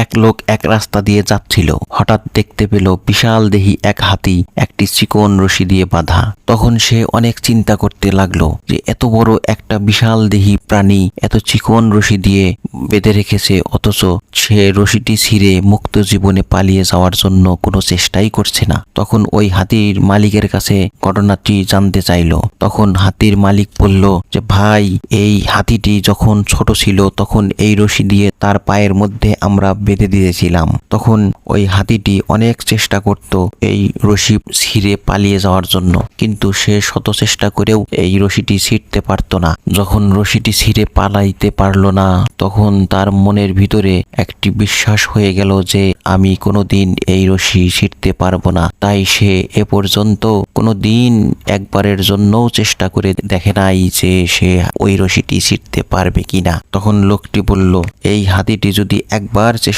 এক লোক এক রাস্তা দিয়ে যাচ্ছিল, হঠাৎ দেখতে পেল বিশাল দেহী এক হাতি একটি চিকন রশি দিয়ে বাঁধা। তখন সে অনেক চিন্তা করতে লাগলো যে এত বড় একটা বিশাল দেহী প্রাণী এত চিকন রশি দিয়ে বেঁধে রেখেছে, অথচ সে রশিটি ছিঁড়ে মুক্ত জীবনে পালিয়ে যাওয়ার জন্য কোনো চেষ্টাই করছে না। তখন ওই হাতির মালিকের কাছে ঘটনাটি জানতে চাইল। তখন হাতির মালিক বলল যে ভাই, এই হাতিটি যখন ছোট ছিল তখন এই রশি দিয়ে তার পায়ের মধ্যে আমরা বেঁধে দিয়েছিলাম। তখন ওই হাতিটি অনেক চেষ্টা করত এই রশি ছিঁড়ে পালিয়ে যাওয়ার জন্য, কিন্তু সে শত চেষ্টা করেও এই রশিটি ছিঁড়তে পারত না। যখন রশিটি ছিঁড়ে পালাইতে পারলো না, তখন তার মনের ভিতরে একটি বিশ্বাস হয়ে গেল যে আমি কোনোদিন এই রশি ছিঁড়তে পারবো না। তাই সে এ পর্যন্ত কোনোদিন একবারের জন্যও চেষ্টা করে দেখে নাই যে সে ওই রশিটি ছিঁড়তে পারবে কিনা। তখন লোকটি বলল, এই হাতিটি যদি একবার